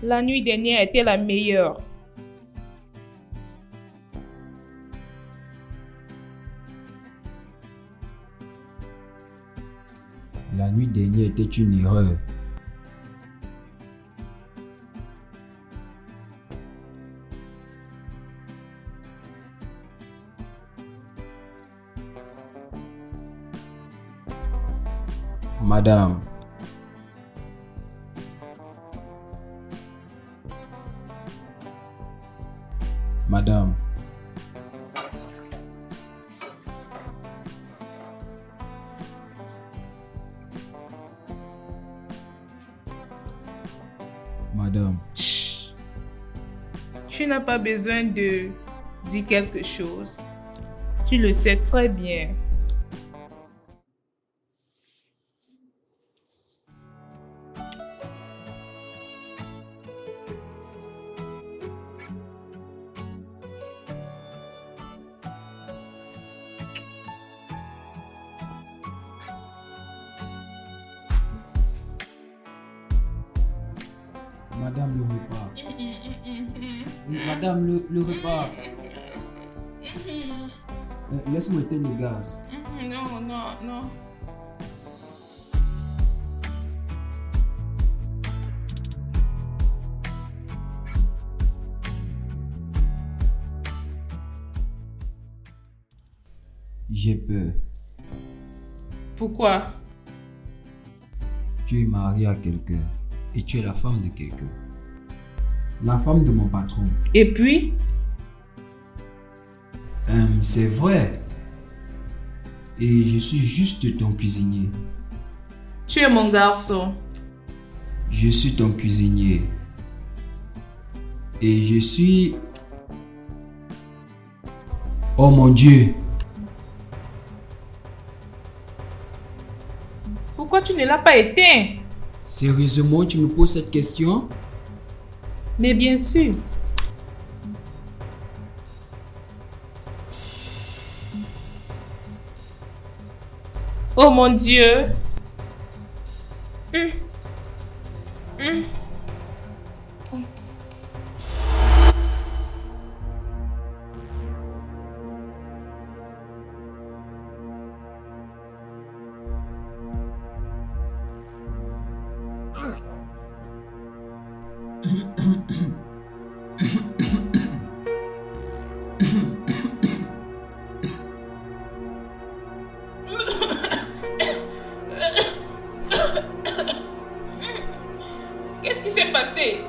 La nuit dernière était la meilleure. La nuit dernière était une erreur. Madame. Madame. Madame. Chut. Tu n'as pas besoin de dire quelque chose. Tu le sais très bien. Madame, le repas. Madame, le repas. Laisse-moi éteindre le gaz. Non, non, non. J'ai peur. Pourquoi? Tu es marié à quelqu'un et tu es la femme de quelqu'un. La femme de mon patron. Et puis? C'est vrai. Et je suis juste ton cuisinier. Tu es mon garçon. Je suis ton cuisinier. Et je suis... Oh mon Dieu! Pourquoi tu ne l'as pas éteint? Sérieusement, tu me poses cette question? Mais bien sûr. Oh mon Dieu. Qu'est-ce qui s'est passé?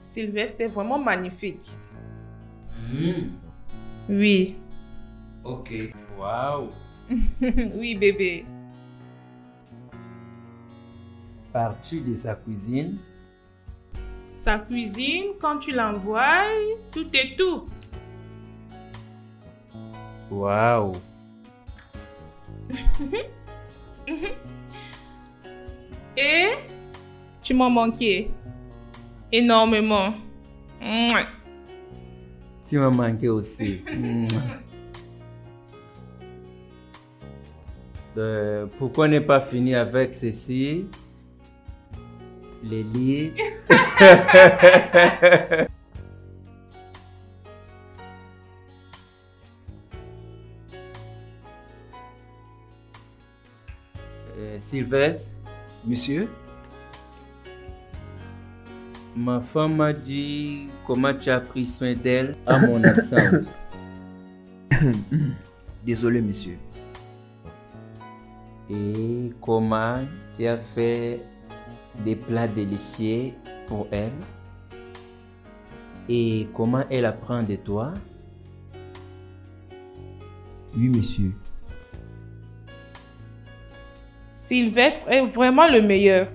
Sylvestre est vraiment magnifique. Oui. Ok. Waouh. Oui, bébé. Pars-tu de sa cuisine? Sa cuisine, quand tu l'envoies, tout est tout. Waouh. Et tu m'as manqué énormément. Mouah. Tu m'as manqué aussi. Pourquoi ne pas finir avec ceci? Les lits. Sylvestre, Monsieur? ma femme m'a dit comment tu as pris soin d'elle à mon absence. Désolé, monsieur. Et comment tu as fait des plats délicieux pour elle. Et comment elle apprend de toi. Oui, monsieur. Sylvestre est vraiment le meilleur.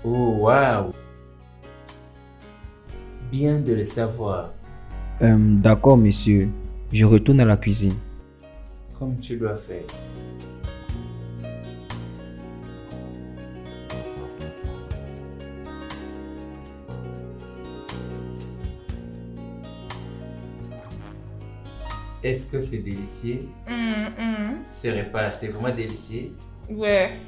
Oh, waouh! Bien de le savoir. D'accord, monsieur. Je retourne à la cuisine. Comme tu dois faire. Est-ce que c'est délicieux? Ce repas, c'est vraiment délicieux. Ouais.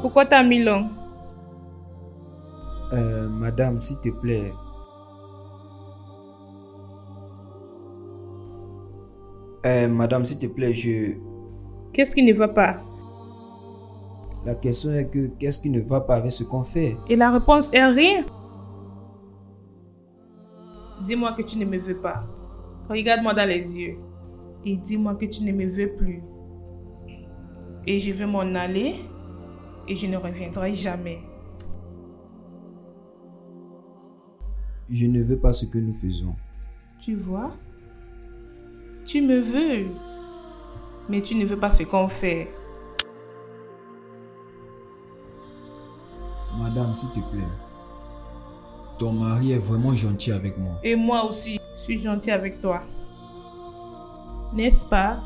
Pourquoi t'as mis long? Madame, s'il te plaît. Madame, s'il te plaît, Qu'est-ce qui ne va pas? La question est que qu'est-ce qui ne va pas avec ce qu'on fait? Et la réponse est rien. Dis-moi que tu ne me veux pas. Regarde-moi dans les yeux. Et dis-moi que tu ne me veux plus. Et je vais m'en aller. Et je ne reviendrai jamais. Je ne veux pas ce que nous faisons. Tu vois? Tu me veux. Mais tu ne veux pas ce qu'on fait. Madame, s'il te plaît. Ton mari est vraiment gentil avec moi. Et moi aussi, je suis gentil avec toi. N'est-ce pas?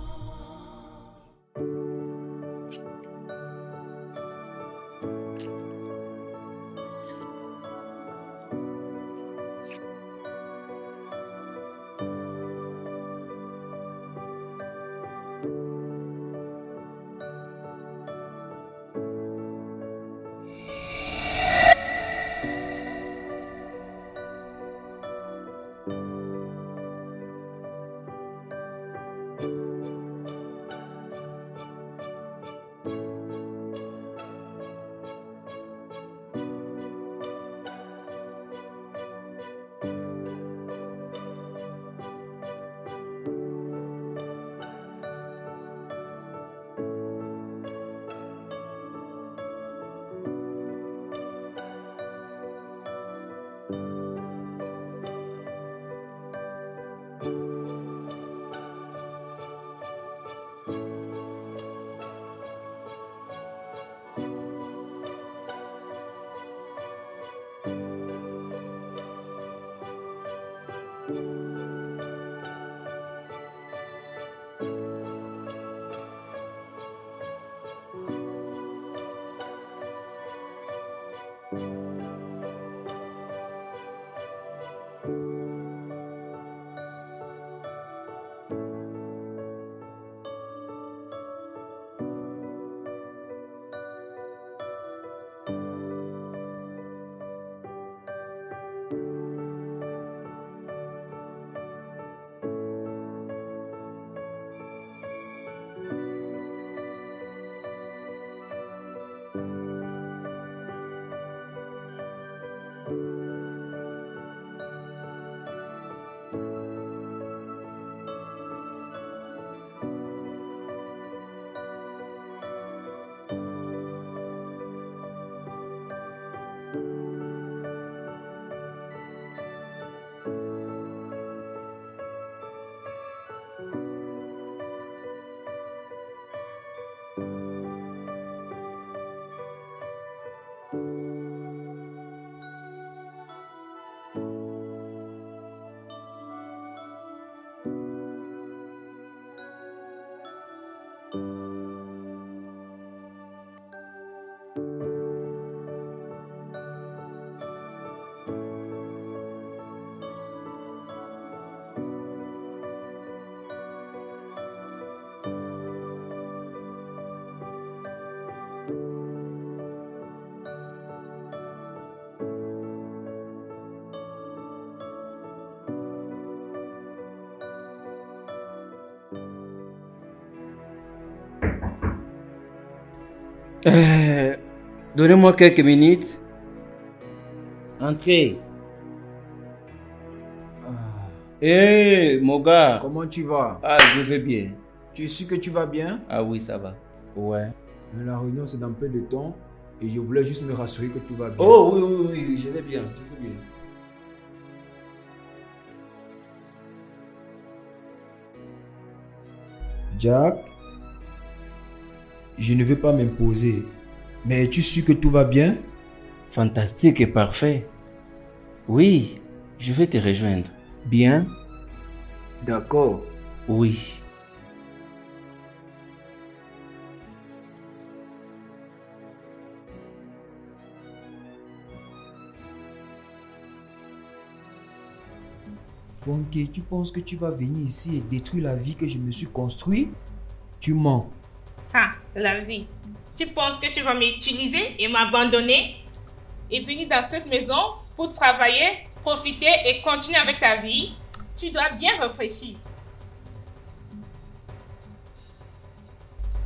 Donnez-moi quelques minutes. Entrez. Hé, mon gars. Comment tu vas? Ah, je vais bien. Tu es sûr que tu vas bien? Ah oui, ça va. Ouais. Mais la réunion, c'est dans peu de temps. Et je voulais juste me rassurer que tout va bien. Oh, oui, oui, oui, oui, je vais bien. Je vais bien. Jack, je ne veux pas m'imposer. Mais es-tu sûr que tout va bien? Fantastique et parfait. Oui, je vais te rejoindre. Bien? D'accord. Oui. Fonke, tu penses que tu vas venir ici et détruire la vie que je me suis construite? Tu mens. Ah, la vie. Tu penses que tu vas m'utiliser et m'abandonner et venir dans cette maison pour travailler, profiter et continuer avec ta vie? Tu dois bien réfléchir.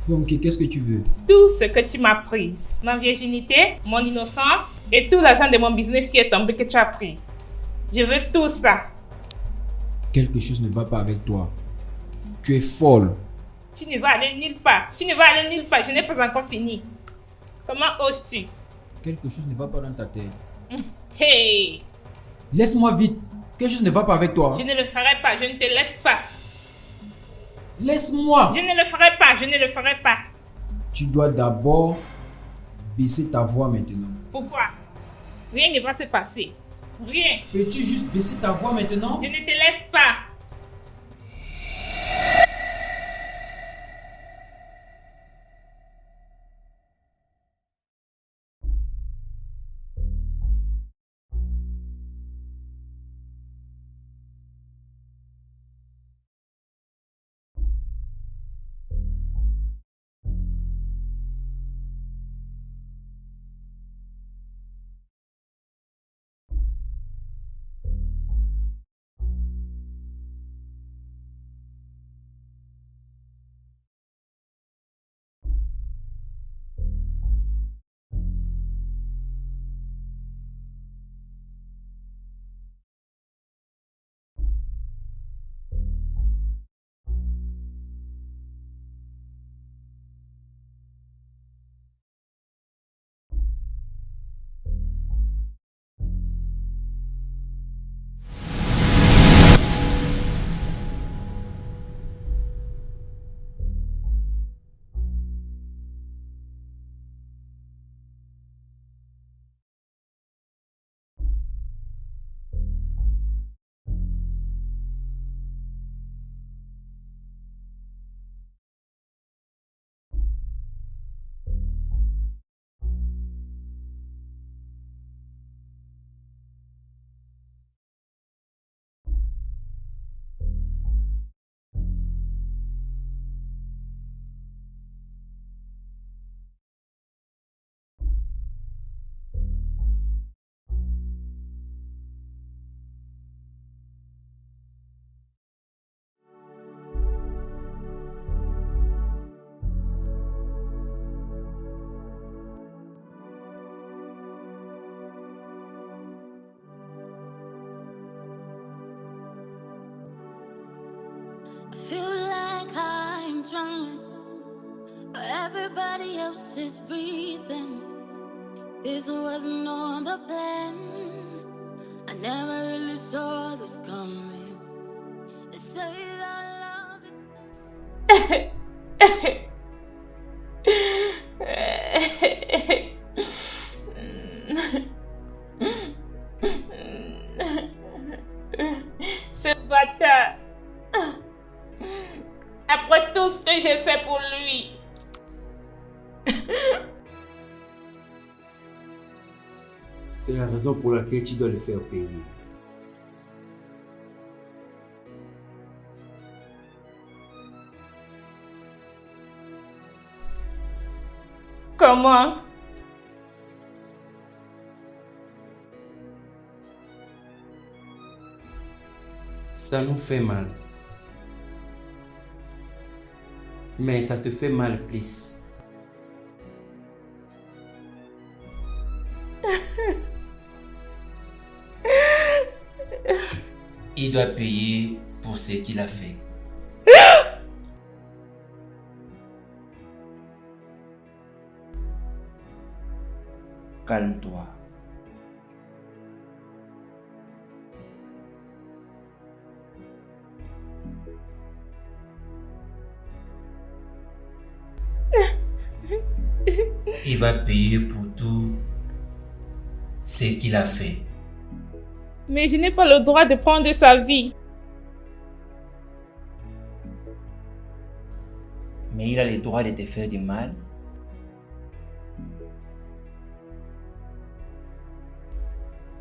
Fonke, qu'est-ce que tu veux? Tout ce que tu m'as pris, ma virginité, mon innocence et tout l'argent de mon business qui est tombé que tu as pris. Je veux tout ça. Quelque chose ne va pas avec toi. Tu es folle. Tu ne vas aller nulle part. Tu ne vas aller nulle part. Je n'ai pas encore fini. Comment oses-tu? Quelque chose ne va pas dans ta tête. Hey! Laisse-moi vite. Quelque chose ne va pas avec toi. Je ne le ferai pas. Je ne te laisse pas. Laisse-moi. Je ne le ferai pas. Je ne le ferai pas. Tu dois d'abord baisser ta voix maintenant. Pourquoi? Rien ne va se passer. Rien. Peux-tu juste baisser ta voix maintenant? Je ne te laisse pas. I feel like I'm drowning, but everybody else is breathing. This wasn't on the plan. I never really saw this coming. They say that love is. Ce bâtard. Après tout ce que j'ai fait pour lui. C'est la raison pour laquelle tu dois le faire payer. Comment? Ça nous fait mal. Mais ça te fait mal plus. Il doit payer pour ce qu'il a fait. Calme-toi. Il va payer pour tout ce qu'il a fait. Mais je n'ai pas le droit de prendre sa vie. Mais il a le droit de te faire du mal.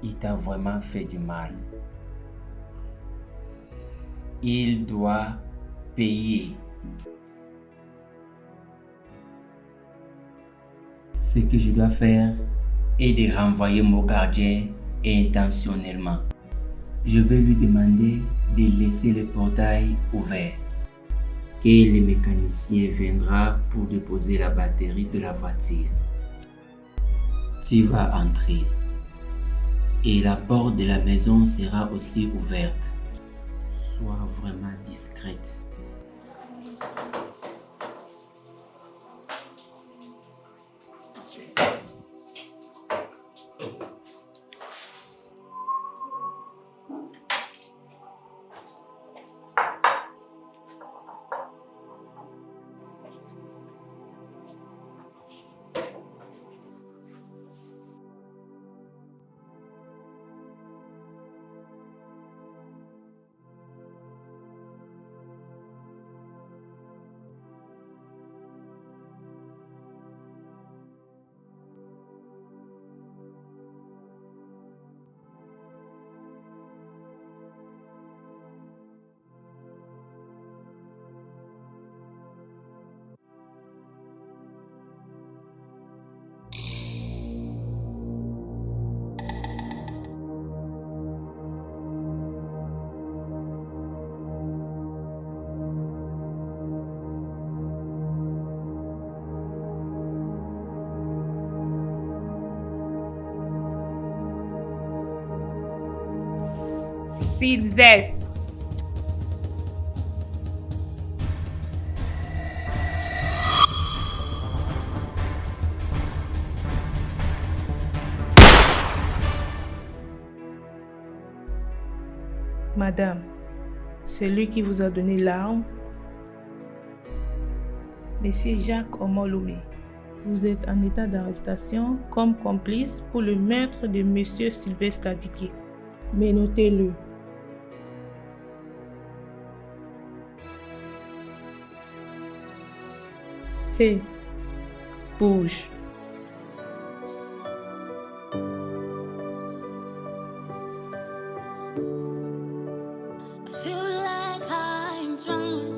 Il t'a vraiment fait du mal. Il doit payer. Ce que je dois faire est de renvoyer mon gardien intentionnellement. Je vais lui demander de laisser le portail ouvert. Et le mécanicien viendra pour déposer la batterie de la voiture. Tu vas entrer. Et la porte de la maison sera aussi ouverte. Sois vraiment discrète. Sylvestre. Madame, c'est lui qui vous a donné l'arme. Monsieur Jacques Omolomé, vous êtes en état d'arrestation comme complice pour le meurtre de Monsieur Sylvestre Adiké. Mais notez-le. Hé, bouge. I feel like I'm drowning,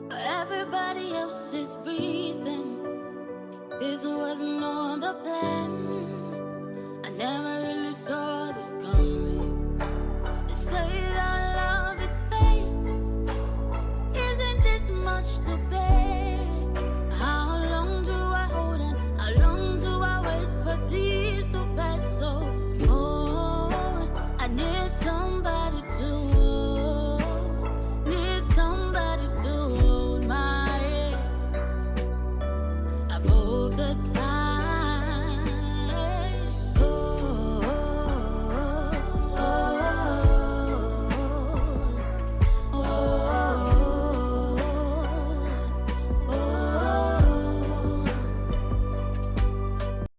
but everybody else is breathing. This wasn't on the plan.